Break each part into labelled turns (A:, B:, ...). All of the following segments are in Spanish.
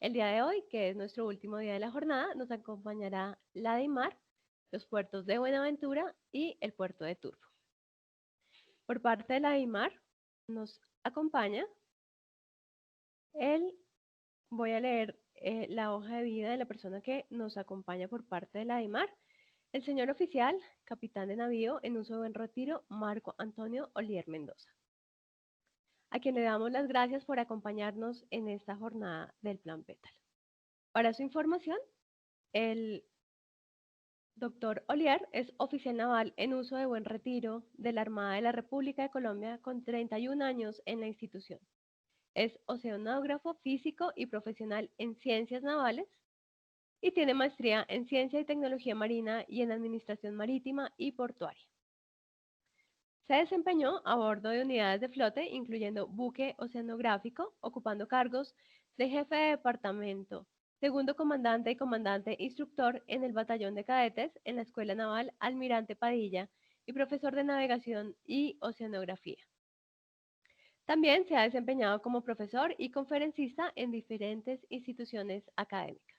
A: El día de hoy, que es nuestro último día de la jornada, nos acompañará la DIMAR, los puertos de Buenaventura y el puerto de Turbo. Por parte de la DIMAR nos acompaña el, voy a leer la hoja de vida de la persona que nos acompaña por parte de la DIMAR, el señor oficial, capitán de navío en uso de buen retiro, Marco Antonio Olier Mendoza, a quien le damos las gracias por acompañarnos en esta jornada del Plan Pétalo. Para su información, el Doctor Olier es oficial naval en uso de buen retiro de la Armada de la República de Colombia con 31 años en la institución. Es oceanógrafo físico y profesional en ciencias navales y tiene maestría en ciencia y tecnología marina y en administración marítima y portuaria. Se desempeñó a bordo de unidades de flote, incluyendo buque oceanográfico, ocupando cargos de jefe de departamento, segundo comandante y comandante instructor en el batallón de cadetes en la Escuela Naval Almirante Padilla y profesor de navegación y oceanografía. También se ha desempeñado como profesor y conferencista en diferentes instituciones académicas.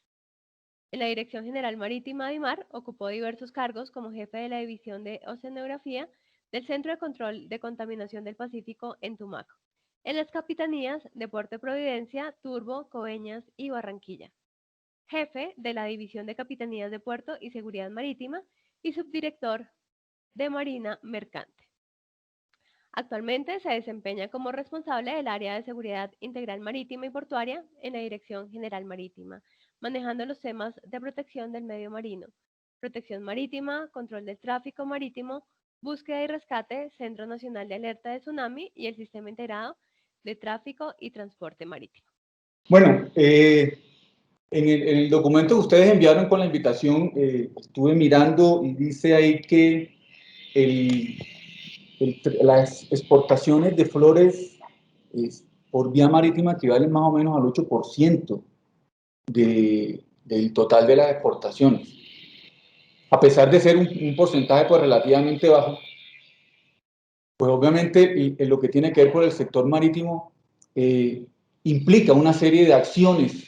A: En la Dirección General Marítima de Mar ocupó diversos cargos como jefe de la División de Oceanografía del Centro de Control de Contaminación del Pacífico en Tumaco, en las capitanías de Puerto de Providencia, Turbo, Coveñas y Barranquilla. Jefe de la División de Capitanías de Puerto y Seguridad Marítima y subdirector de Marina Mercante. Actualmente se desempeña como responsable del área de seguridad integral marítima y portuaria en la Dirección General Marítima, manejando los temas de protección del medio marino, protección marítima, control del tráfico marítimo, búsqueda y rescate, Centro Nacional de Alerta de Tsunami y el Sistema Integrado de Tráfico y Transporte Marítimo.
B: Bueno, en el documento que ustedes enviaron con la invitación, estuve mirando y dice ahí que las exportaciones de flores por vía marítima equivalen más o menos al 8% del total de las exportaciones. A pesar de ser un porcentaje pues, relativamente bajo, pues obviamente en lo que tiene que ver con el sector marítimo implica una serie de acciones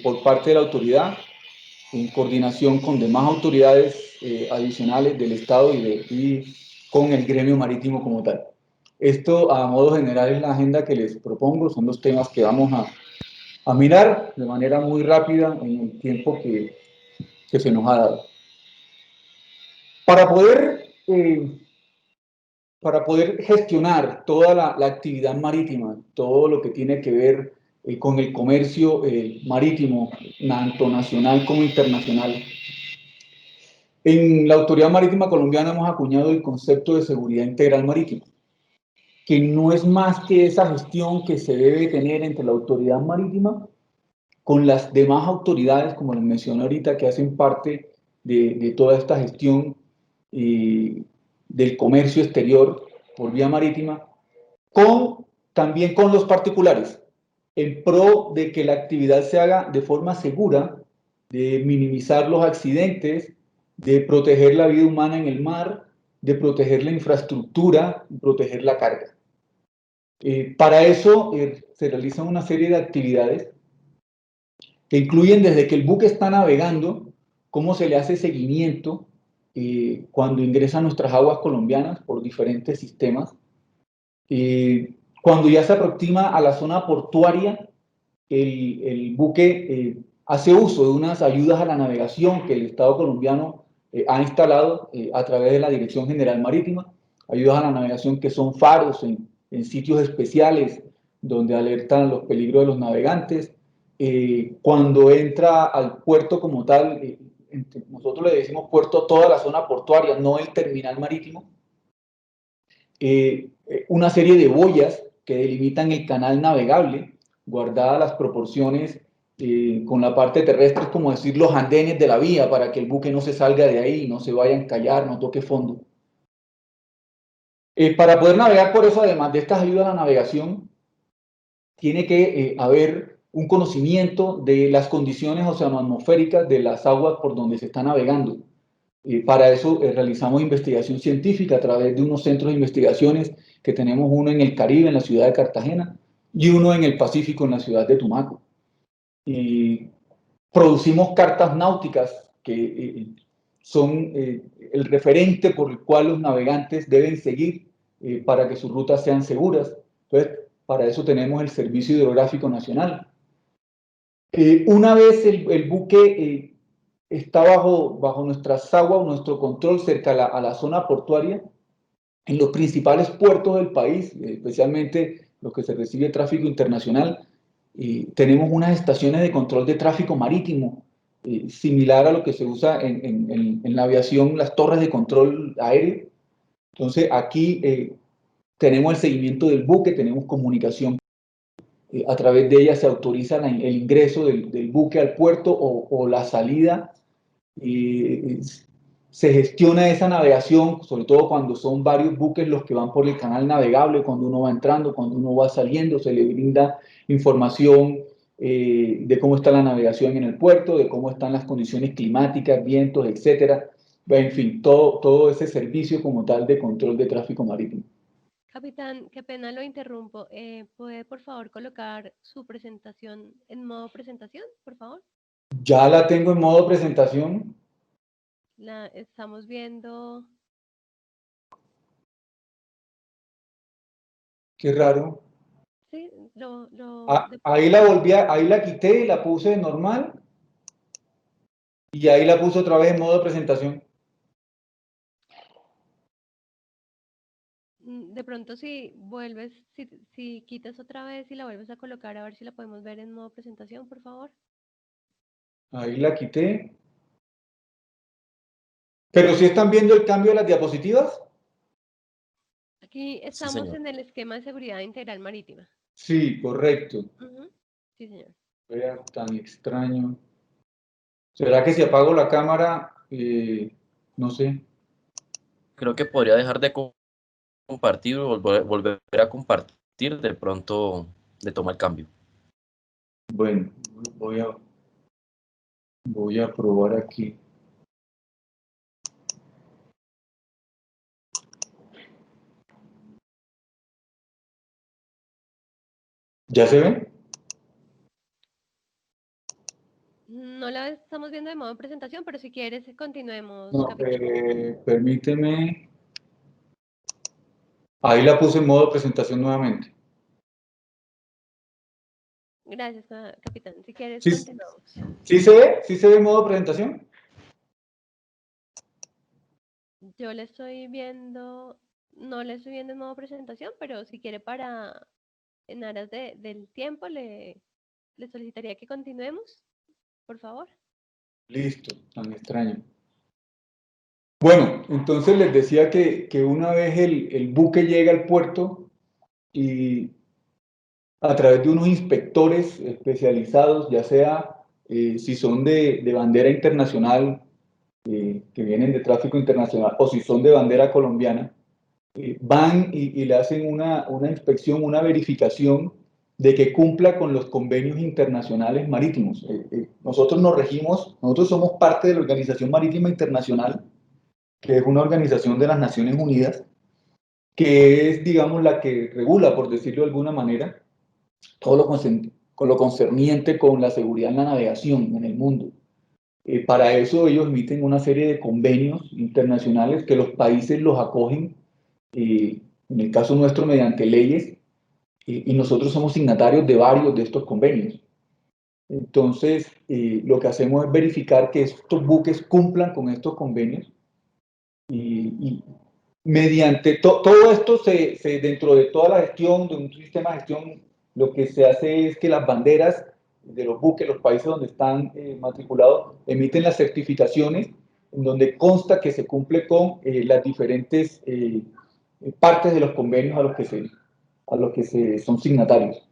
B: por parte de la autoridad en coordinación con demás autoridades adicionales del Estado y con el gremio marítimo como tal. Esto, a modo general, es la agenda que les propongo, son los temas que vamos a mirar de manera muy rápida en el tiempo que se nos ha dado. Para poder gestionar toda la actividad marítima, todo lo que tiene que ver con el comercio marítimo, tanto nacional como internacional, en la Autoridad Marítima Colombiana hemos acuñado el concepto de seguridad integral marítima, que no es más que esa gestión que se debe tener entre la autoridad marítima con las demás autoridades, como les mencioné ahorita, que hacen parte de toda esta gestión del comercio exterior por vía marítima, también con los particulares, en pro de que la actividad se haga de forma segura, de minimizar los accidentes, de proteger la vida humana en el mar, de proteger la infraestructura, proteger la carga. Para eso se realizan una serie de actividades que incluyen desde que el buque está navegando, cómo se le hace seguimiento cuando ingresa a nuestras aguas colombianas por diferentes sistemas. Cuando ya se aproxima a la zona portuaria, el buque hace uso de unas ayudas a la navegación que el Estado colombiano ha instalado a través de la Dirección General Marítima, ayudas a la navegación que son faros en sitios especiales donde alertan los peligros de los navegantes. Cuando entra al puerto como tal, nosotros le decimos puerto a toda la zona portuaria, no el terminal marítimo, una serie de boyas que delimitan el canal navegable, guardadas las proporciones con la parte terrestre, es como decir los andenes de la vía, para que el buque no se salga de ahí, no se vaya a encallar, no toque fondo. Para poder navegar por eso, además de estas ayudas a la navegación, tiene que haber un conocimiento de las condiciones oceanoatmosféricas de las aguas por donde se está navegando. Para eso realizamos investigación científica a través de unos centros de investigaciones que tenemos, uno en el Caribe, en la ciudad de Cartagena, y uno en el Pacífico, en la ciudad de Tumaco. y producimos cartas náuticas que son el referente por el cual los navegantes deben seguir para que sus rutas sean seguras. Entonces, para eso tenemos el Servicio Hidrográfico Nacional. Una vez el buque está bajo nuestras aguas, nuestro control cerca a la zona portuaria, en los principales puertos del país, especialmente los que se recibe tráfico internacional, tenemos unas estaciones de control de tráfico marítimo, similar a lo que se usa en la aviación, las torres de control aéreo. Entonces, aquí tenemos el seguimiento del buque, tenemos comunicación. A través de ella se autoriza el ingreso del buque al puerto o la salida. Se gestiona esa navegación, sobre todo cuando son varios buques los que van por el canal navegable, cuando uno va entrando, cuando uno va saliendo, se le brinda información de cómo está la navegación en el puerto, de cómo están las condiciones climáticas, vientos, etcétera. En fin, todo ese servicio como tal de control de tráfico marítimo.
A: Capitán, qué pena lo interrumpo. ¿Puede por favor colocar su presentación en modo presentación, por favor?
B: Ya la tengo en modo presentación.
A: La estamos viendo.
B: Qué raro.
A: Sí,
B: Ahí la quité y la puse normal. Y ahí la puse otra vez en modo presentación.
A: de pronto si vuelves, si quitas otra vez y la vuelves a colocar, a ver si la podemos ver en modo presentación, por favor.
B: Ahí la quité. Pero si están viendo el cambio de las diapositivas.
A: Aquí
C: Sí,
A: estamos
C: señor.
A: en el esquema de seguridad integral marítima.
B: Sí, correcto.
A: Sí, señor.
B: Vea, tan extraño. ¿Será que si apago la cámara, no sé?
C: Creo que podría dejar de compartir o volver a compartir, de pronto le toma el cambio.
B: Bueno, voy a probar aquí. ¿Ya se ve?
A: No la estamos viendo de modo presentación, pero si quieres, continuemos,
B: No,
A: capitán.
B: permíteme. Ahí la puse en modo presentación nuevamente.
A: Gracias, capitán. Si quieres,
B: ¿Sí,
A: continuamos.
B: sí se ve? ¿Sí se ve en modo presentación?
A: Yo le estoy viendo, no le estoy viendo en modo presentación, pero si quiere para, en aras del tiempo, le solicitaría que continuemos, por favor.
B: Listo, tan extraño. Bueno, entonces les decía que una vez el buque llega al puerto y a través de unos inspectores especializados, ya sea si son de bandera internacional, que vienen de tráfico internacional, o si son de bandera colombiana, van y le hacen una inspección, una verificación de que cumpla con los convenios internacionales marítimos. Nosotros nos regimos, nosotros somos parte de la Organización Marítima Internacional, que es una organización de las Naciones Unidas, que es, digamos, la que regula, por decirlo de alguna manera, todo lo concerniente con la seguridad en la navegación en el mundo. Para eso ellos emiten una serie de convenios internacionales que los países los acogen, en el caso nuestro mediante leyes, y nosotros somos signatarios de varios de estos convenios. Entonces, lo que hacemos es verificar que estos buques cumplan con estos convenios y mediante todo esto, dentro de toda la gestión, de un sistema de gestión, lo que se hace es que las banderas de los buques, los países donde están matriculados, emiten las certificaciones en donde consta que se cumple con las diferentes partes de los convenios a los que son signatarios.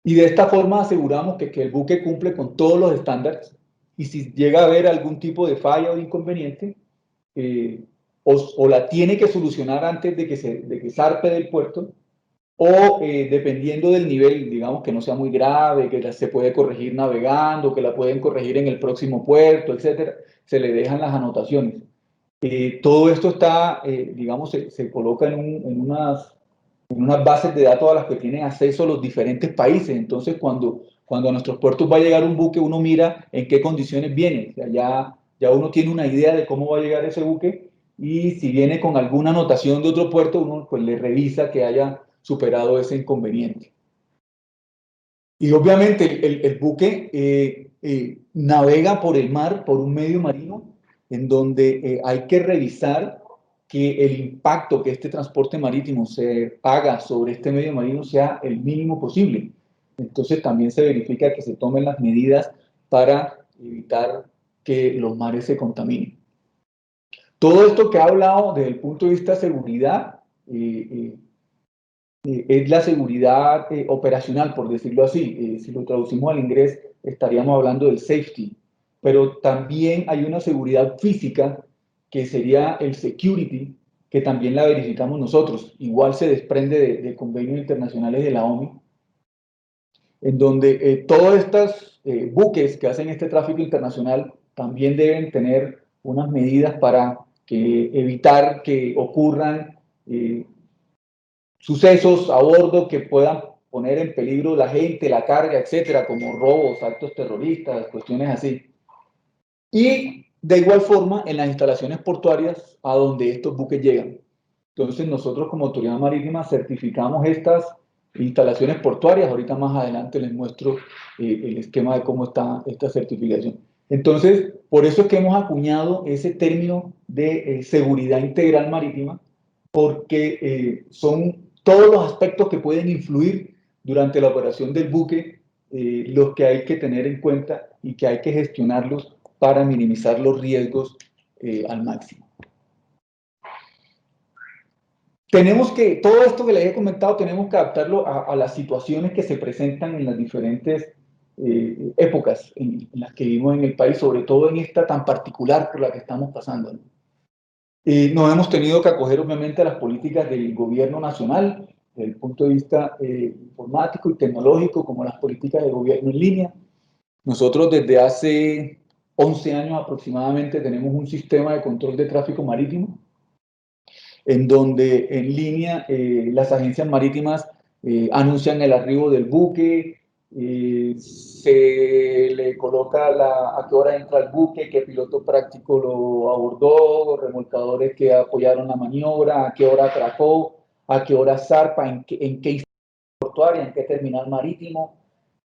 B: Y de esta forma aseguramos que el buque cumple con todos los estándares y si llega a haber algún tipo de falla o de inconveniente, o la tiene que solucionar antes de que zarpe del puerto, o dependiendo del nivel, digamos que no sea muy grave, que se puede corregir navegando, que la pueden corregir en el próximo puerto, etcétera, se le dejan las anotaciones. Todo esto está, digamos, se coloca en unas en unas bases de datos a las que tienen acceso los diferentes países. Entonces, cuando a nuestros puertos va a llegar un buque, uno mira en qué condiciones viene. O sea, ya uno tiene una idea de cómo va a llegar ese buque, y si viene con alguna anotación de otro puerto, uno pues le revisa que haya superado ese inconveniente. Y obviamente el buque navega por el mar, por un medio marino, en donde hay que revisar que el impacto que este transporte marítimo se haga sobre este medio marino sea el mínimo posible. Entonces también se verifica que se tomen las medidas para evitar que los mares se contaminen. Todo esto que he hablado desde el punto de vista de seguridad es la seguridad operacional, por decirlo así. Si lo traducimos al inglés, estaríamos hablando del safety. Pero también hay una seguridad física, que sería el security, que también la verificamos nosotros. Igual se desprende de convenios internacionales de la OMI, en donde todos estos buques que hacen este tráfico internacional también deben tener unas medidas para evitar que ocurran sucesos a bordo que puedan poner en peligro la gente, la carga, etcétera, como robos, actos terroristas, cuestiones así. Y de igual forma en las instalaciones portuarias a donde estos buques llegan. Entonces nosotros como Autoridad Marítima certificamos estas instalaciones portuarias. Ahorita más adelante les muestro el esquema de cómo está esta certificación. Entonces, por eso es que hemos acuñado ese término de seguridad integral marítima, porque son todos los aspectos que pueden influir durante la operación del buque, los que hay que tener en cuenta y que hay que gestionarlos para minimizar los riesgos al máximo. Todo esto que les he comentado, tenemos que adaptarlo a las situaciones que se presentan en las diferentes épocas en las que vivimos en el país, sobre todo en esta tan particular por la que estamos pasando, ¿no? Nos hemos tenido que acoger obviamente a las políticas del gobierno nacional, desde el punto de vista informático y tecnológico, como las políticas de gobierno en línea. Nosotros desde hace 11 años aproximadamente tenemos un sistema de control de tráfico marítimo, en donde en línea las agencias marítimas anuncian el arribo del buque, se le coloca a qué hora entra el buque, qué piloto práctico lo abordó, remolcadores que apoyaron la maniobra, a qué hora atracó, a qué hora zarpa, en qué portuaria, en qué terminal marítimo,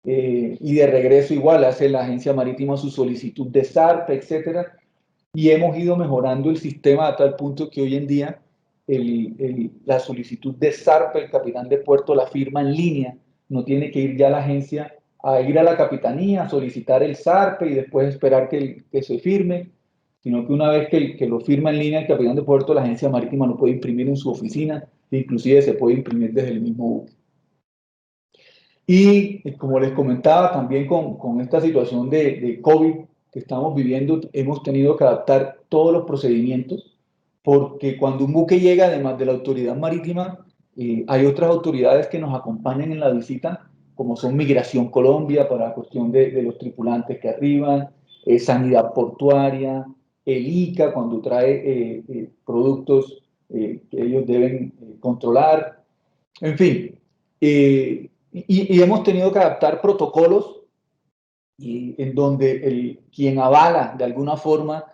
B: y de regreso igual hace la agencia marítima su solicitud de zarpe, etcétera. Y hemos ido mejorando el sistema a tal punto que hoy en día la solicitud de zarpe, el capitán de puerto la firma en línea, no tiene que ir ya a la agencia a ir a la capitanía a solicitar el zarpe y después esperar que se firme, sino que una vez que lo firma en línea el capitán de puerto, la agencia marítima lo puede imprimir en su oficina, e inclusive se puede imprimir desde el mismo buque. Y como les comentaba, también con esta situación de COVID que estamos viviendo, hemos tenido que adaptar todos los procedimientos, porque cuando un buque llega, además de la autoridad marítima, hay otras autoridades que nos acompañan en la visita, como son Migración Colombia para la cuestión de los tripulantes que arriban, Sanidad Portuaria, el ICA cuando trae productos que ellos deben controlar, en fin. Y hemos tenido que adaptar protocolos en donde quien avala de alguna forma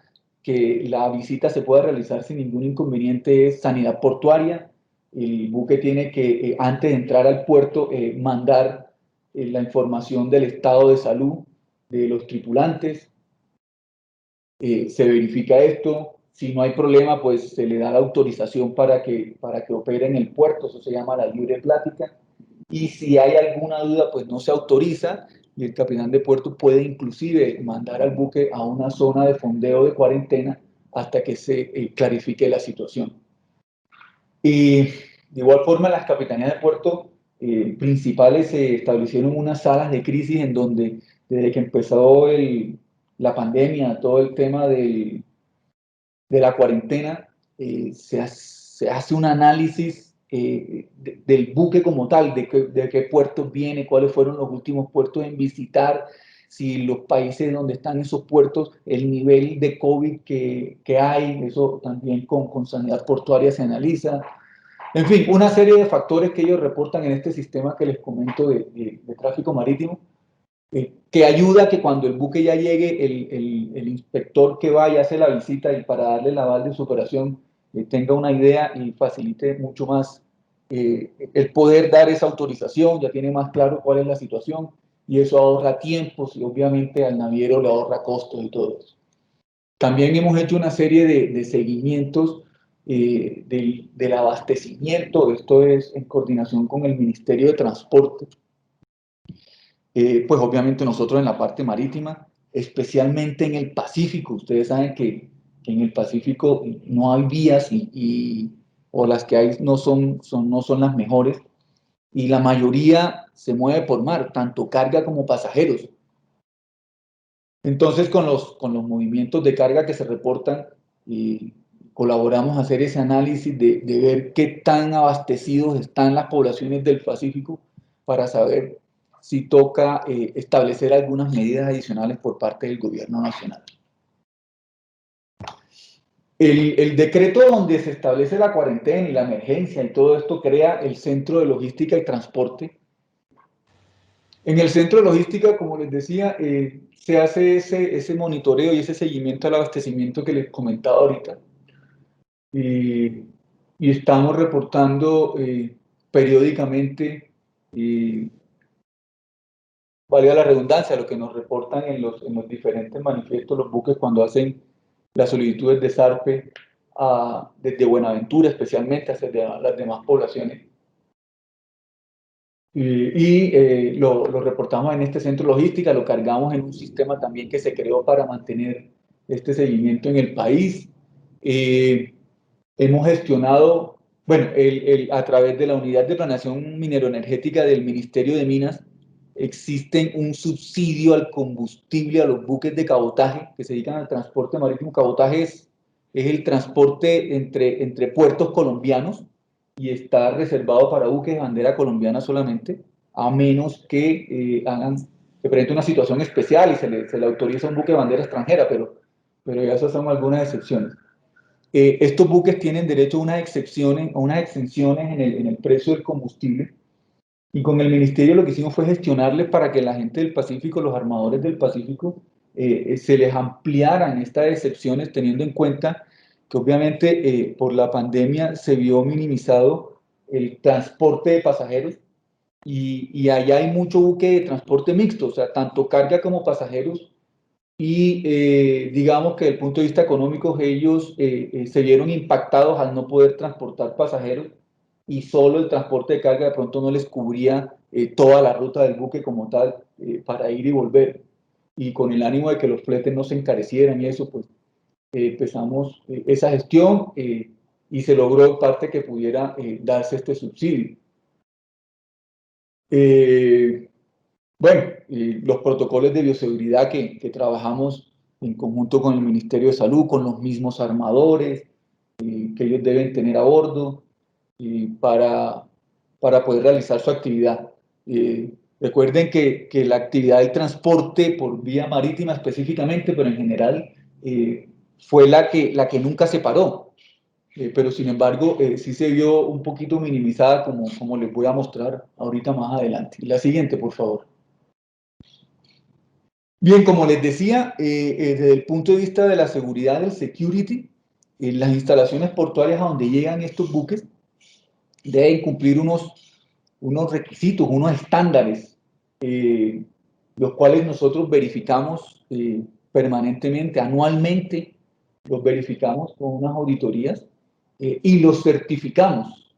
B: que la visita se pueda realizar sin ningún inconveniente es Sanidad Portuaria. El buque tiene que, antes de entrar al puerto, mandar la información del estado de salud de los tripulantes. Se verifica esto. Si no hay problema, pues se le da la autorización para que opere en el puerto. Eso se llama la libre plática. Y si hay alguna duda, pues no se autoriza, y el capitán de puerto puede inclusive mandar al buque a una zona de fondeo de cuarentena hasta que se clarifique la situación. Y de igual forma, las capitanías de puerto principales se establecieron unas salas de crisis en donde, desde que empezó la pandemia, todo el tema de la cuarentena, se hace un análisis del buque como tal, de qué puertos viene, cuáles fueron los últimos puertos en visitar, si los países donde están esos puertos, el nivel de COVID que hay, eso también con Sanidad Portuaria se analiza. En fin, una serie de factores que ellos reportan en este sistema que les comento de tráfico marítimo, que ayuda a que cuando el buque ya llegue, el inspector que vaya a hacer la visita y para darle el aval de su operación tenga una idea y facilite mucho más el poder dar esa autorización, ya tiene más claro cuál es la situación y eso ahorra tiempos y obviamente al naviero le ahorra costos y todo eso. También hemos hecho una serie de seguimientos del abastecimiento, esto es en coordinación con el Ministerio de Transporte, pues obviamente nosotros en la parte marítima, especialmente en el Pacífico. Ustedes saben que en el Pacífico no hay vías o las que hay no son las mejores y la mayoría se mueve por mar, tanto carga como pasajeros. Entonces con los movimientos de carga que se reportan, colaboramos a hacer ese análisis de ver qué tan abastecidos están las poblaciones del Pacífico para saber si toca establecer algunas medidas adicionales por parte del gobierno nacional. El decreto donde se establece la cuarentena y la emergencia y todo esto crea el Centro de Logística y Transporte. En el Centro de Logística, como les decía, se hace ese monitoreo y ese seguimiento al abastecimiento que les comentaba ahorita. Y estamos reportando periódicamente, valga la redundancia, lo que nos reportan en los diferentes manifiestos los buques cuando hacen las solicitudes de zarpe desde Buenaventura especialmente hacia las demás poblaciones. Lo reportamos en este centro logística, lo cargamos en un sistema también que se creó para mantener este seguimiento en el país. Hemos gestionado, bueno, a través de la Unidad de Planeación Mineroenergética del Ministerio de Minas, existe un subsidio al combustible a los buques de cabotaje que se dedican al transporte marítimo. Cabotaje es el transporte entre puertos colombianos y está reservado para buques de bandera colombiana solamente, a menos que se presente una situación especial y se le autoriza un buque de bandera extranjera, pero ya esas son algunas excepciones. Estos buques tienen derecho a unas excepciones, a unas exenciones en el precio del combustible. Y con el ministerio lo que hicimos fue gestionarles para que la gente del Pacífico, los armadores del Pacífico, se les ampliaran estas excepciones, teniendo en cuenta que obviamente por la pandemia se vio minimizado el transporte de pasajeros y allá hay mucho buque de transporte mixto, o sea, tanto carga como pasajeros. Y digamos que desde el punto de vista económico ellos se vieron impactados al no poder transportar pasajeros y solo el transporte de carga de pronto no les cubría toda la ruta del buque como tal para ir y volver. Y con el ánimo de que los fletes no se encarecieran y eso, pues empezamos esa gestión y se logró en parte que pudiera darse este subsidio. Bueno, los protocolos de bioseguridad que trabajamos en conjunto con el Ministerio de Salud, con los mismos armadores que ellos deben tener a bordo para poder realizar su actividad. Recuerden que la actividad del transporte por vía marítima específicamente, pero en general, fue la que nunca se paró. Pero sin embargo, sí se vio un poquito minimizada, como les voy a mostrar ahorita más adelante. La siguiente, por favor. Bien, como les decía, desde el punto de vista de la seguridad del security, las instalaciones portuarias a donde llegan estos buques deben cumplir unos requisitos, unos estándares, los cuales nosotros verificamos permanentemente, anualmente, los verificamos con unas auditorías y los certificamos.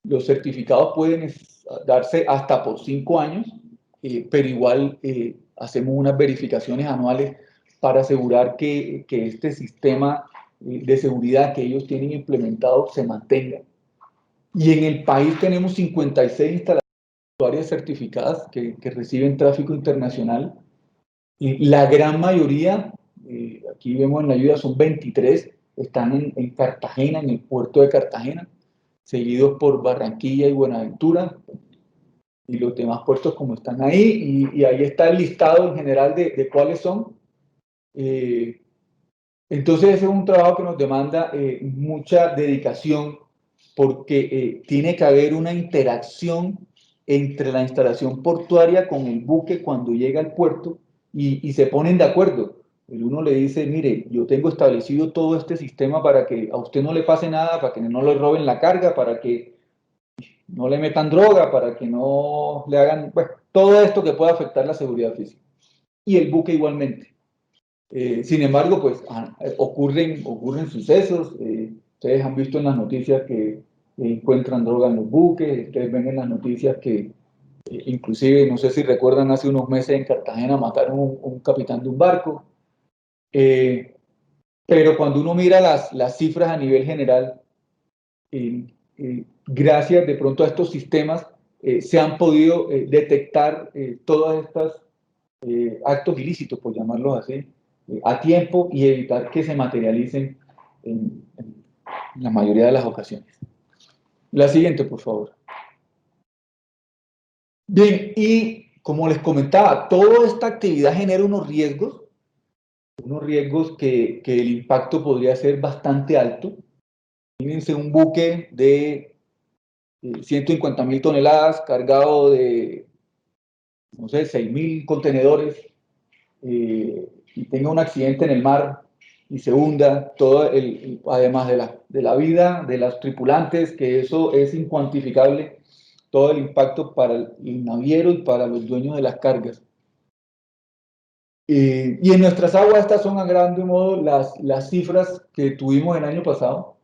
B: Los certificados pueden darse hasta por 5 años, pero igual hacemos unas verificaciones anuales para asegurar que este sistema de seguridad que ellos tienen implementado se mantenga. Y en el país tenemos 56 instalaciones certificadas que reciben tráfico internacional. Y la gran mayoría, aquí vemos en la ayuda, son 23, están en Cartagena, en el puerto de Cartagena, seguidos por Barranquilla y Buenaventura, y los demás puertos como están ahí, y ahí está el listado en general de cuáles son. Entonces ese es un trabajo que nos demanda mucha dedicación porque tiene que haber una interacción entre la instalación portuaria con el buque cuando llega al puerto y se ponen de acuerdo. El uno le dice, mire, yo tengo establecido todo este sistema para que a usted no le pase nada, para que no le roben la carga, para que no le metan droga, para que no le hagan, bueno, todo esto que pueda afectar la seguridad física. Y el buque igualmente. Sin embargo, pues ocurren sucesos. Ustedes han visto en las noticias que encuentran droga en los buques. Ustedes ven en las noticias que, inclusive, no sé si recuerdan, hace unos meses en Cartagena mataron un capitán de un barco. Pero cuando uno mira las cifras a nivel general, gracias de pronto a estos sistemas, se han podido detectar todas estas actos ilícitos, por llamarlos así, a tiempo y evitar que se materialicen en la mayoría de las ocasiones. La siguiente, por favor. Bien, y como les comentaba, toda esta actividad genera unos riesgos que el impacto podría ser bastante alto. Imagínense un buque de 150.000 toneladas cargado de, no sé, 6.000 contenedores y tenga un accidente en el mar y se hunda, además de la vida de los tripulantes, que eso es incuantificable, todo el impacto para el naviero y para los dueños de las cargas. Y en nuestras aguas estas son a grande modo las cifras que tuvimos el año pasado.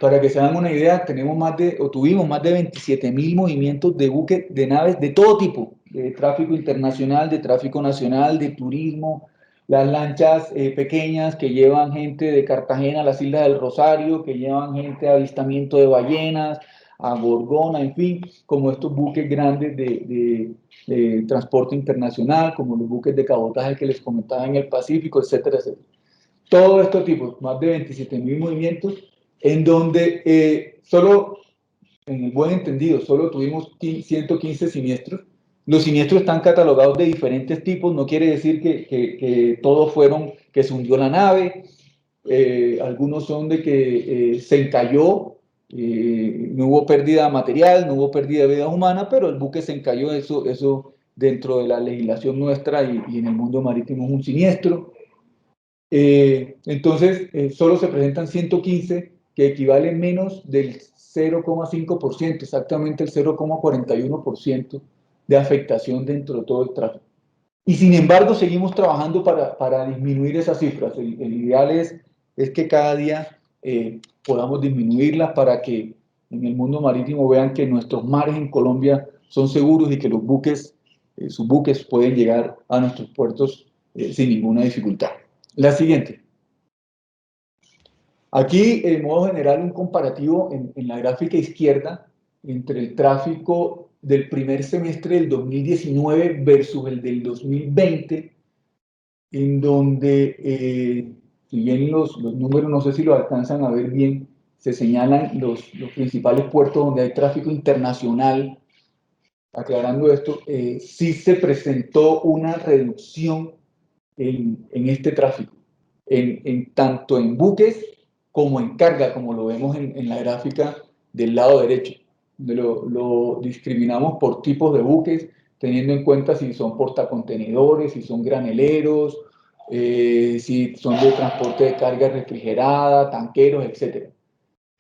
B: Para que se hagan una idea, tuvimos más de 27.000 movimientos de buques, de naves de todo tipo, de tráfico internacional, de tráfico nacional, de turismo, las lanchas pequeñas que llevan gente de Cartagena a las Islas del Rosario, que llevan gente a avistamiento de ballenas, a Gorgona, en fin, como estos buques grandes de transporte internacional, como los buques de cabotaje que les comentaba en el Pacífico, etcétera, etcétera. Todo este tipo, más de 27.000 movimientos, en donde solo, en el buen entendido, solo tuvimos 115 siniestros. Los siniestros están catalogados de diferentes tipos, no quiere decir que todos fueron que se hundió la nave, algunos son de que se encalló, no hubo pérdida material, no hubo pérdida de vida humana, pero el buque se encalló, eso dentro de la legislación nuestra y en el mundo marítimo es un siniestro. Entonces, solo se presentan 115, que equivale menos del 0,5%, exactamente el 0,41% de afectación dentro de todo el tráfico. Y sin embargo, seguimos trabajando para disminuir esas cifras. El ideal es que cada día podamos disminuirlas para que en el mundo marítimo vean que nuestros mares en Colombia son seguros y que los buques, sus buques pueden llegar a nuestros puertos sin ninguna dificultad. La siguiente. Aquí, en modo general, un comparativo en la gráfica izquierda entre el tráfico del primer semestre del 2019 versus el del 2020, en donde, si bien los números no sé si lo alcanzan a ver bien, se señalan los principales puertos donde hay tráfico internacional. Aclarando esto, sí se presentó una reducción en este tráfico, tanto en buques como en carga, como lo vemos en la gráfica del lado derecho, donde lo discriminamos por tipos de buques, teniendo en cuenta si son portacontenedores, si son graneleros, si son de transporte de carga refrigerada, tanqueros, etc.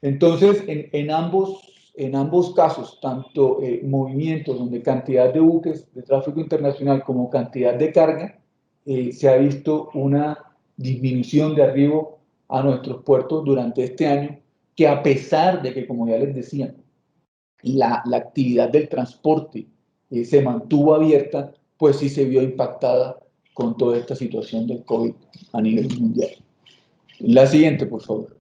B: Entonces, en ambos casos, tanto movimientos donde cantidad de buques de tráfico internacional como cantidad de carga, se ha visto una disminución de arribo a nuestros puertos durante este año, que a pesar de que, como ya les decía, la actividad del transporte se mantuvo abierta, pues sí se vio impactada con toda esta situación del COVID a nivel mundial. La siguiente, por favor.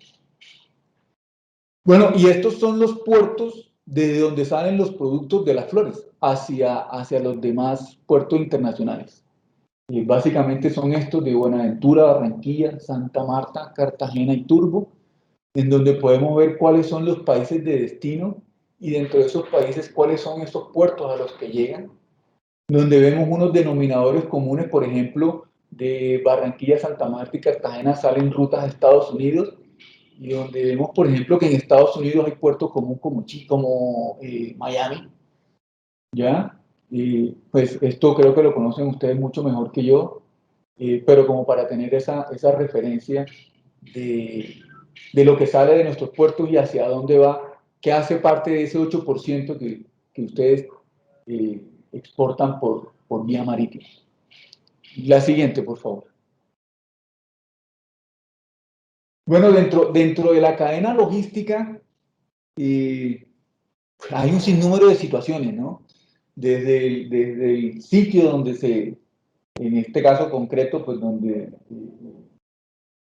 B: Bueno, y estos son los puertos desde donde salen los productos de las flores hacia los demás puertos internacionales. Y básicamente son estos de Buenaventura, Barranquilla, Santa Marta, Cartagena y Turbo, en donde podemos ver cuáles son los países de destino y dentro de esos países cuáles son esos puertos a los que llegan, donde vemos unos denominadores comunes, por ejemplo, de Barranquilla, Santa Marta y Cartagena salen rutas a Estados Unidos, y donde vemos, por ejemplo, que en Estados Unidos hay puertos como Miami, ¿ya? Y pues esto creo que lo conocen ustedes mucho mejor que yo, pero como para tener esa referencia de, de lo que sale de nuestros puertos y hacia dónde va, que hace parte de ese 8% que ustedes exportan por vía marítima. La siguiente, por favor. Bueno, dentro de la cadena logística hay un sinnúmero de situaciones, ¿no? Desde el sitio donde en este caso concreto, pues donde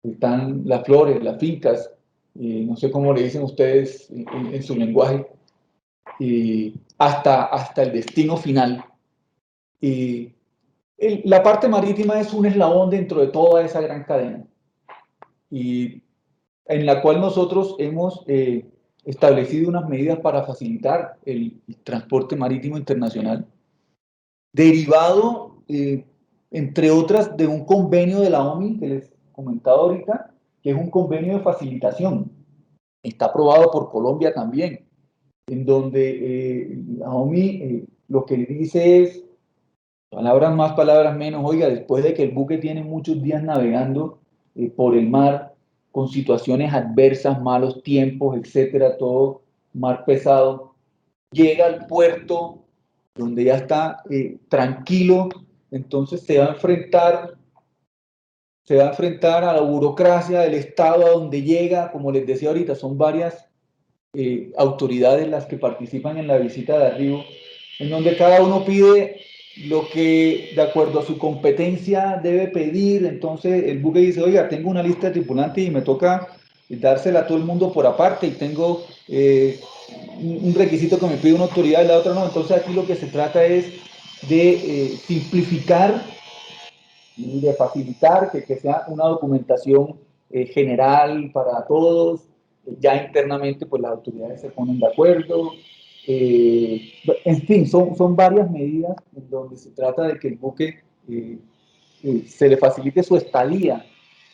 B: están las flores, las fincas, no sé cómo le dicen ustedes en su lenguaje, hasta el destino final. La parte marítima es un eslabón dentro de toda esa gran cadena, y en la cual nosotros hemos establecido unas medidas para facilitar el transporte marítimo internacional, derivado, entre otras, de un convenio de la OMI que les comentaba ahorita, que es un convenio de facilitación. Está aprobado por Colombia también, en donde la OMI lo que dice es, palabras más, palabras menos, oiga, después de que el buque tiene muchos días navegando por el mar, con situaciones adversas, malos tiempos, etcétera, todo mar pesado, llega al puerto donde ya está tranquilo, entonces se va a enfrentar a la burocracia del Estado a donde llega, como les decía ahorita, son varias autoridades las que participan en la visita de arribo, en donde cada uno pide lo que de acuerdo a su competencia debe pedir. Entonces el buque dice, oiga, tengo una lista de tripulantes y me toca dársela a todo el mundo por aparte, y tengo un requisito que me pide una autoridad y la otra no. Entonces aquí lo que se trata es de simplificar y de facilitar que sea una documentación general para todos. Ya internamente pues las autoridades se ponen de acuerdo. En fin, son varias medidas en donde se trata de que el buque se le facilite su estadía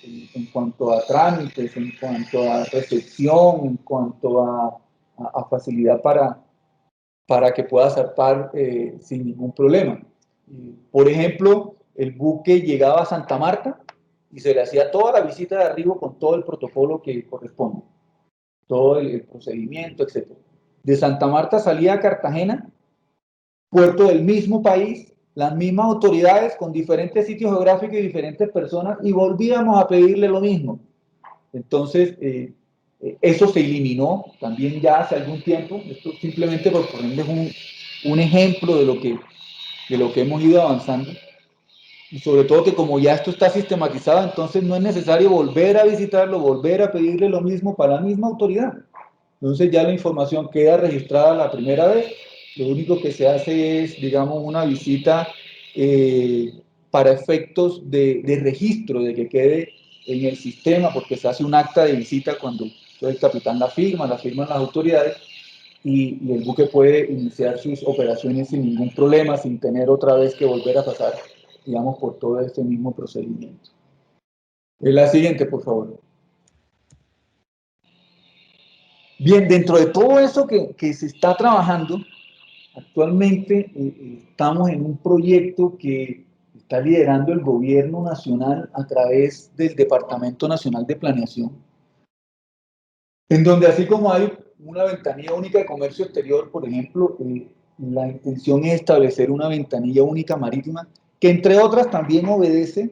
B: en cuanto a trámites, en cuanto a recepción, en cuanto a facilidad para que pueda zarpar sin ningún problema. Por ejemplo, el buque llegaba a Santa Marta y se le hacía toda la visita de arribo con todo el protocolo que corresponde, todo el procedimiento, etc. De Santa Marta salía a Cartagena, puerto del mismo país, las mismas autoridades con diferentes sitios geográficos y diferentes personas, y volvíamos a pedirle lo mismo. Entonces, eso se eliminó también ya hace algún tiempo. Esto simplemente por ponerles un ejemplo de lo que hemos ido avanzando. Y sobre todo que como ya esto está sistematizado, entonces no es necesario volver a visitarlo, volver a pedirle lo mismo para la misma autoridad. Entonces ya la información queda registrada la primera vez. Lo único que se hace es, digamos, una visita para efectos de registro, de que quede en el sistema, porque se hace un acta de visita cuando el capitán la firman las autoridades, y el buque puede iniciar sus operaciones sin ningún problema, sin tener otra vez que volver a pasar, digamos, por todo este mismo procedimiento. La siguiente, por favor. Bien, dentro de todo eso que se está trabajando, actualmente estamos en un proyecto que está liderando el gobierno nacional a través del Departamento Nacional de Planeación, en donde así como hay una ventanilla única de comercio exterior, por ejemplo, la intención es establecer una ventanilla única marítima que, entre otras, también obedece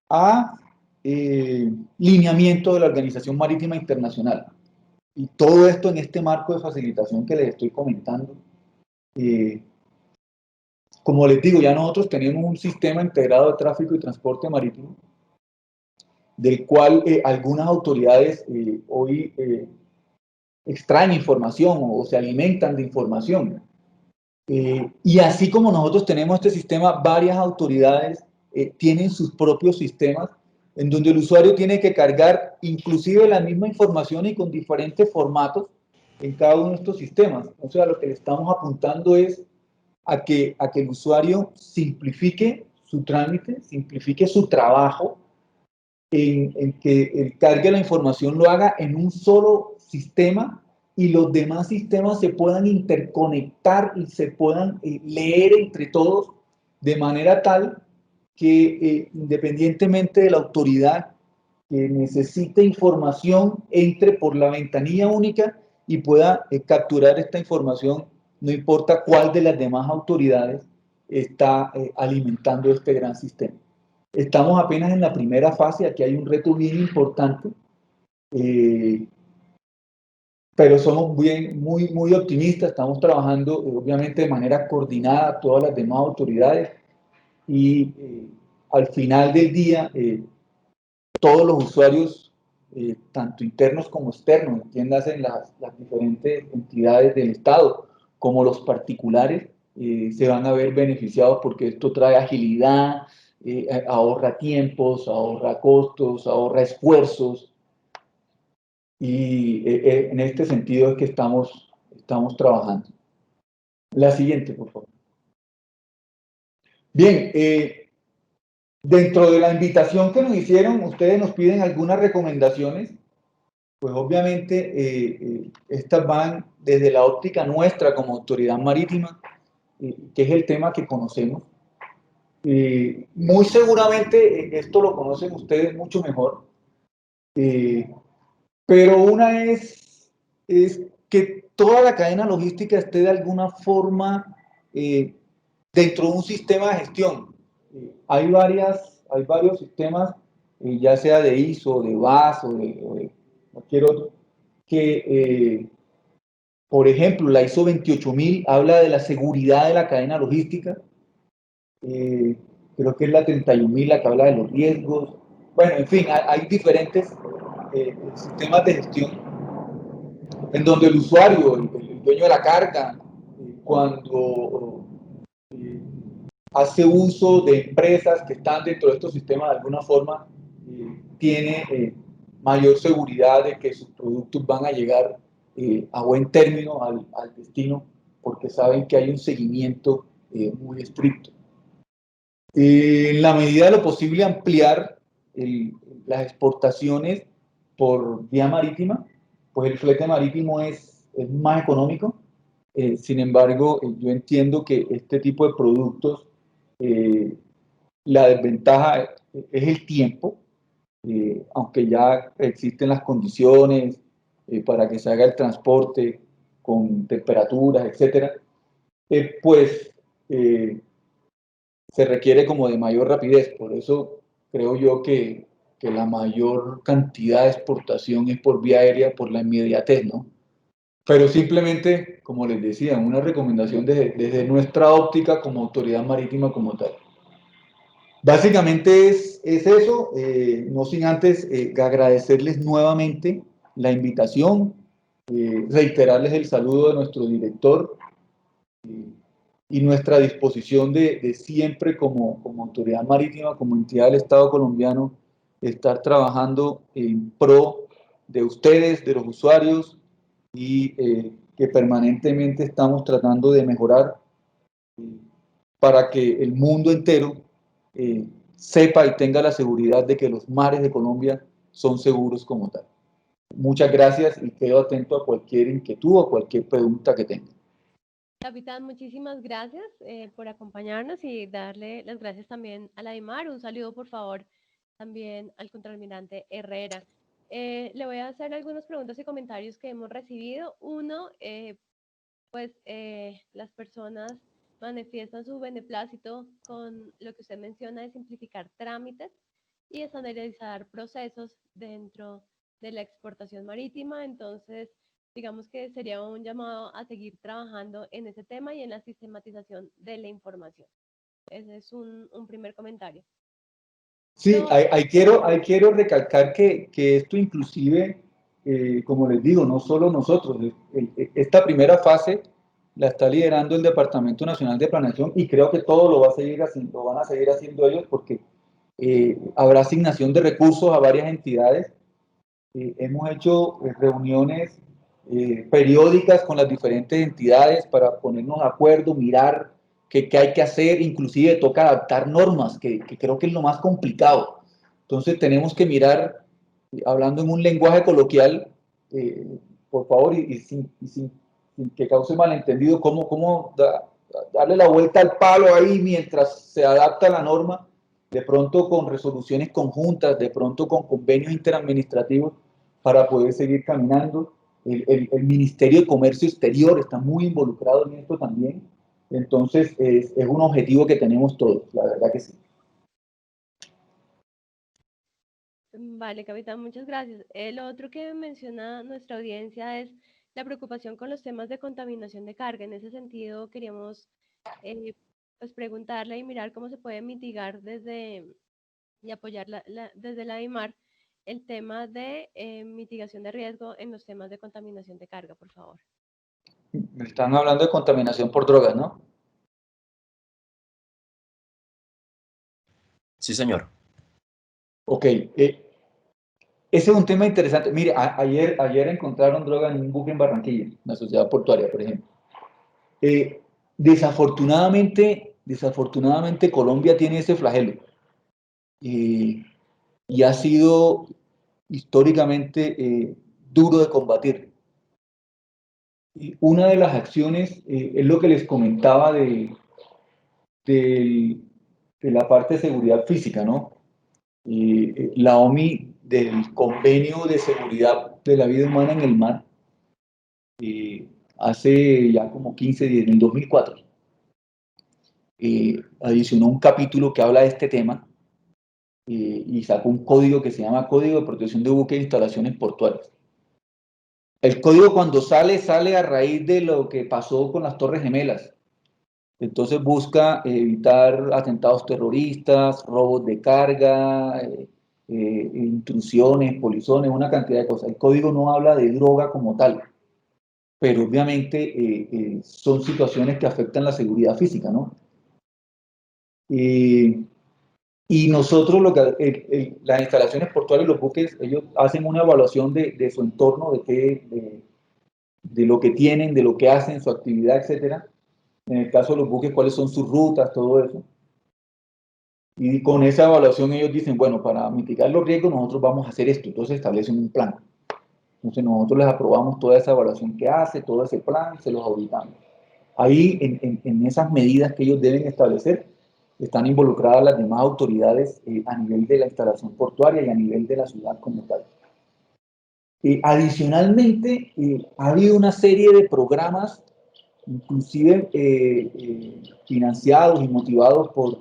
B: a lineamiento de la Organización Marítima Internacional. Y todo esto en este marco de facilitación que les estoy comentando. Como les digo, ya nosotros tenemos un sistema integrado de tráfico y transporte marítimo, del cual algunas autoridades hoy extraen información o se alimentan de información. Y así como nosotros tenemos este sistema, varias autoridades tienen sus propios sistemas en donde el usuario tiene que cargar inclusive la misma información y con diferentes formatos en cada uno de estos sistemas. O sea, lo que le estamos apuntando es a que el usuario simplifique su trámite, simplifique su trabajo, en que el cargue la información lo haga en un solo sistema y los demás sistemas se puedan interconectar y se puedan leer entre todos de manera tal que independientemente de la autoridad que necesite información, entre por la ventanilla única y pueda capturar esta información, no importa cuál de las demás autoridades está alimentando este gran sistema. Estamos apenas en la primera fase, aquí hay un reto bien importante, pero somos muy optimistas, estamos trabajando obviamente de manera coordinada todas las demás autoridades y al final del día todos los usuarios, tanto internos como externos, entiéndase las diferentes entidades del Estado, como los particulares, se van a ver beneficiados porque esto trae agilidad, ahorra tiempos, ahorra costos, ahorra esfuerzos, y en este sentido es que estamos trabajando. La siguiente, por favor. Bien, dentro de la invitación que nos hicieron, ustedes nos piden algunas recomendaciones. Pues obviamente estas van desde la óptica nuestra como autoridad marítima, que es el tema que conocemos. Muy seguramente esto lo conocen ustedes mucho mejor, pero una es que toda la cadena logística esté de alguna forma dentro de un sistema de gestión. Hay varios sistemas, ya sea de ISO, de VAS o de cualquier otro, que, por ejemplo, la ISO 28000 habla de la seguridad de la cadena logística, creo que es la 31000 la que habla de los riesgos. Bueno, en fin, hay diferentes sistemas de gestión en donde el usuario, el dueño de la carga, cuando eh, hace uso de empresas que están dentro de estos sistemas de alguna forma, tiene mayor seguridad de que sus productos van a llegar a buen término al destino, porque saben que hay un seguimiento muy estricto. En la medida de lo posible, ampliar las exportaciones por vía marítima, pues el flete marítimo es más económico. Sin embargo, yo entiendo que este tipo de productos, la desventaja es el tiempo, aunque ya existen las condiciones para que se haga el transporte con temperaturas, etcétera, pues se requiere como de mayor rapidez. Por eso creo yo que la mayor cantidad de exportación es por vía aérea, por la inmediatez, ¿no? Pero simplemente, como les decía, una recomendación desde nuestra óptica como autoridad marítima como tal. Básicamente es eso, no sin antes agradecerles nuevamente la invitación, reiterarles el saludo de nuestro director y nuestra disposición de siempre como autoridad marítima, como entidad del Estado colombiano, estar trabajando en pro de ustedes, de los usuarios, y que permanentemente estamos tratando de mejorar para que el mundo entero sepa y tenga la seguridad de que los mares de Colombia son seguros como tal. Muchas gracias y quedo atento a cualquier inquietud o cualquier pregunta que tenga.
A: Capitán, muchísimas gracias por acompañarnos y darle las gracias también a la DIMAR. Un saludo, por favor, también al contraalmirante Herrera. Le voy a hacer algunas preguntas y comentarios que hemos recibido. Uno, las personas manifiestan su beneplácito con lo que usted menciona de simplificar trámites y estandarizar procesos dentro de la exportación marítima. Entonces, digamos que sería un llamado a seguir trabajando en ese tema y en la sistematización de la información. Ese es un primer comentario.
B: Sí, ahí quiero recalcar que esto inclusive, como les digo, no solo nosotros, esta primera fase la está liderando el Departamento Nacional de Planeación y creo que todo lo van a seguir haciendo ellos porque habrá asignación de recursos a varias entidades. Hemos hecho reuniones periódicas con las diferentes entidades para ponernos de acuerdo, mirar qué hay que hacer, inclusive toca adaptar normas, que creo que es lo más complicado. Entonces tenemos que mirar, hablando en un lenguaje coloquial, por favor, sin que cause malentendido, cómo darle la vuelta al palo ahí mientras se adapta la norma, de pronto con resoluciones conjuntas, de pronto con convenios interadministrativos para poder seguir caminando. El Ministerio de Comercio Exterior está muy involucrado en esto también. Entonces, es un objetivo que tenemos todos, la verdad que sí.
A: Vale, capitán, muchas gracias. El otro que menciona nuestra audiencia es la preocupación con los temas de contaminación de carga. En ese sentido, queríamos pues preguntarle y mirar cómo se puede mitigar y apoyar desde la IMAR el tema de mitigación de riesgo en los temas de contaminación de carga, por favor.
B: Me están hablando de contaminación por drogas, ¿no?
C: Sí, señor.
B: Ok, ese es un tema interesante. Mire, ayer encontraron droga en un buque en Barranquilla, en la sociedad portuaria, por ejemplo. Eh, desafortunadamente Colombia tiene ese flagelo y ha sido históricamente duro de combatir. Y una de las acciones es lo que les comentaba de la parte de seguridad física, ¿no? La OMI del Convenio de Seguridad de la Vida Humana en el Mar, hace ya como 15 días, en el 2004, adicionó un capítulo que habla de este tema y sacó un código que se llama Código de Protección de Buques e Instalaciones Portuarias. El código cuando sale a raíz de lo que pasó con las Torres Gemelas. Entonces busca evitar atentados terroristas, robos de carga, intrusiones, polizones, una cantidad de cosas. El código no habla de droga como tal, pero obviamente son situaciones que afectan la seguridad física, ¿no? Y nosotros, las instalaciones portuarias y los buques, ellos hacen una evaluación de su entorno, de lo que tienen, de lo que hacen, su actividad, etcétera. En el caso de los buques, cuáles son sus rutas, todo eso. Y con esa evaluación ellos dicen, bueno, para mitigar los riesgos nosotros vamos a hacer esto. Entonces establecen un plan. Entonces nosotros les aprobamos toda esa evaluación que hace, todo ese plan, se los auditamos. Ahí, en esas medidas que ellos deben establecer, están involucradas las demás autoridades a nivel de la instalación portuaria y a nivel de la ciudad como tal. Adicionalmente, ha habido una serie de programas, inclusive financiados y motivados por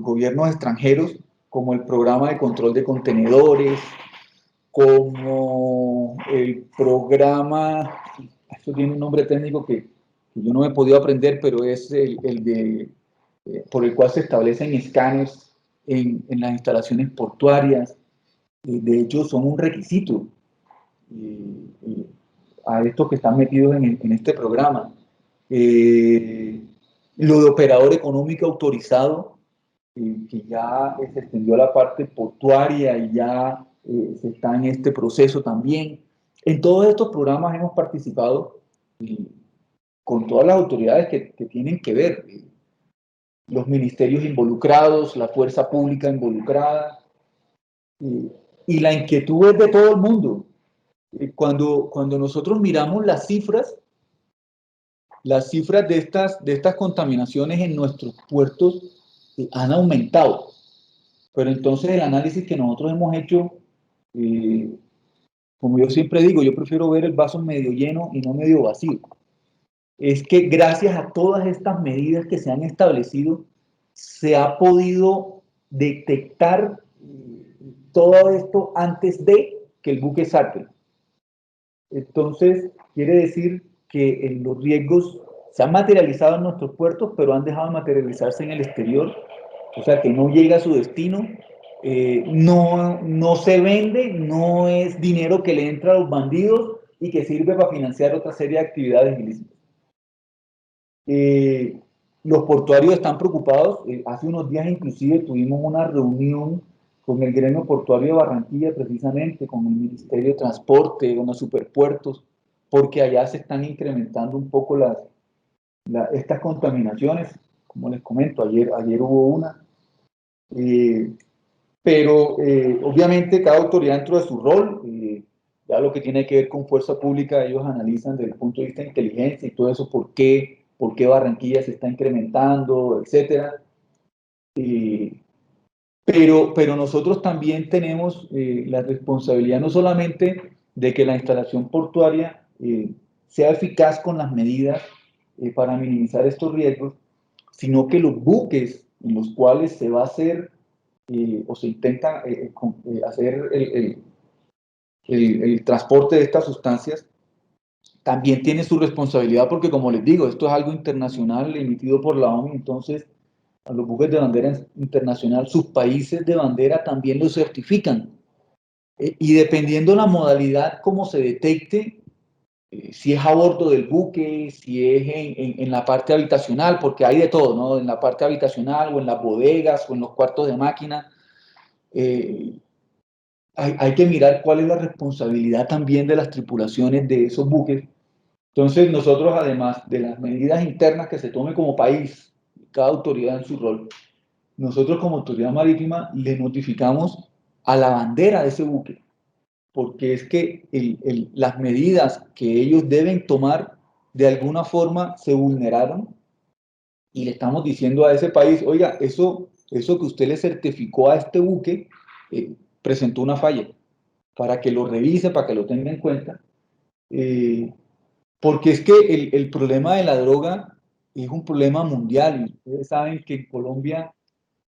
B: gobiernos extranjeros, como el programa de control de contenedores, como el programa, esto tiene un nombre técnico que yo no me he podido aprender, pero es por el cual se establecen escáneres en las instalaciones portuarias. De hecho, son un requisito a estos que están metidos en este programa. Lo de operador económico autorizado, que ya se extendió a la parte portuaria y ya se está en este proceso también. En todos estos programas hemos participado con todas las autoridades que tienen que ver, los ministerios involucrados, la fuerza pública involucrada, y la inquietud es de todo el mundo. Cuando nosotros miramos las cifras de estas contaminaciones en nuestros puertos han aumentado. Pero entonces el análisis que nosotros hemos hecho, eh, como yo siempre digo, yo prefiero ver el vaso medio lleno y no medio vacío. Es que gracias a todas estas medidas que se han establecido, se ha podido detectar todo esto antes de que el buque salte. Entonces, quiere decir que los riesgos se han materializado en nuestros puertos, pero han dejado de materializarse en el exterior, o sea que no llega a su destino, no se vende, no es dinero que le entra a los bandidos y que sirve para financiar otra serie de actividades ilícitas. Los portuarios están preocupados. Hace unos días inclusive tuvimos una reunión con el gremio portuario de Barranquilla, precisamente con el Ministerio de Transporte, con los superpuertos, porque allá se están incrementando un poco estas contaminaciones. Como les comento, ayer hubo una. pero obviamente cada autoridad dentro de su rol, ya lo que tiene que ver con fuerza pública, ellos analizan desde el punto de vista de inteligencia y todo eso, por qué Barranquilla se está incrementando, etcétera. Pero nosotros también tenemos la responsabilidad no solamente de que la instalación portuaria sea eficaz con las medidas para minimizar estos riesgos, sino que los buques en los cuales se va a hacer o se intenta hacer el transporte de estas sustancias, también tiene su responsabilidad porque, como les digo, esto es algo internacional emitido por la ONU, entonces a los buques de bandera internacional, sus países de bandera también los certifican. Y dependiendo la modalidad como se detecte, si es a bordo del buque, si es en la parte habitacional, porque hay de todo, ¿no? En la parte habitacional o en las bodegas o en los cuartos de máquina, hay que mirar cuál es la responsabilidad también de las tripulaciones de esos buques. Entonces nosotros, además de las medidas internas que se tome como país, cada autoridad en su rol, nosotros como autoridad marítima le notificamos a la bandera de ese buque, porque es que las medidas que ellos deben tomar de alguna forma se vulneraron y le estamos diciendo a ese país, oiga, eso que usted le certificó a este buque presentó una falla, para que lo revise, para que lo tenga en cuenta, porque es que el problema de la droga es un problema mundial. Ustedes saben que en Colombia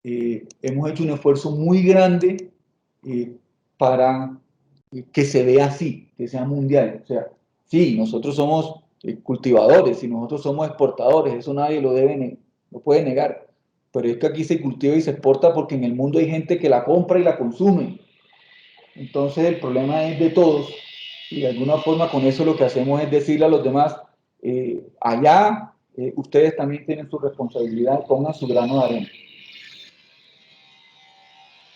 B: hemos hecho un esfuerzo muy grande para que se vea así, que sea mundial. O sea, sí, nosotros somos cultivadores y nosotros somos exportadores, eso nadie lo puede negar. Pero es que aquí se cultiva y se exporta porque en el mundo hay gente que la compra y la consume. Entonces el problema es de todos y de alguna forma con eso lo que hacemos es decirle a los demás, allá ustedes también tienen su responsabilidad, pongan su grano de arena.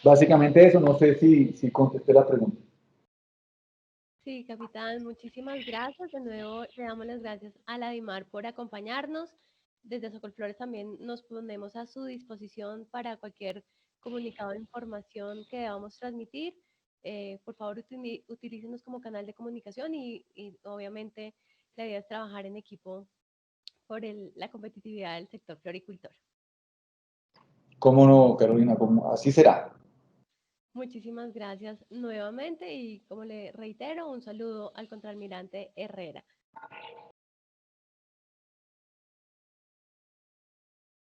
B: Básicamente eso, no sé si contesté la pregunta.
A: Sí, capitán, muchísimas gracias. De nuevo le damos las gracias a la DIMAR por acompañarnos. Desde Socolflores también nos ponemos a su disposición para cualquier comunicado de información que debamos transmitir. Por favor, utilícenos como canal de comunicación y obviamente la idea es trabajar en equipo por la competitividad del sector floricultor.
B: ¿Cómo no, Carolina? Así será.
A: Muchísimas gracias nuevamente y como le reitero, un saludo al contraalmirante Herrera.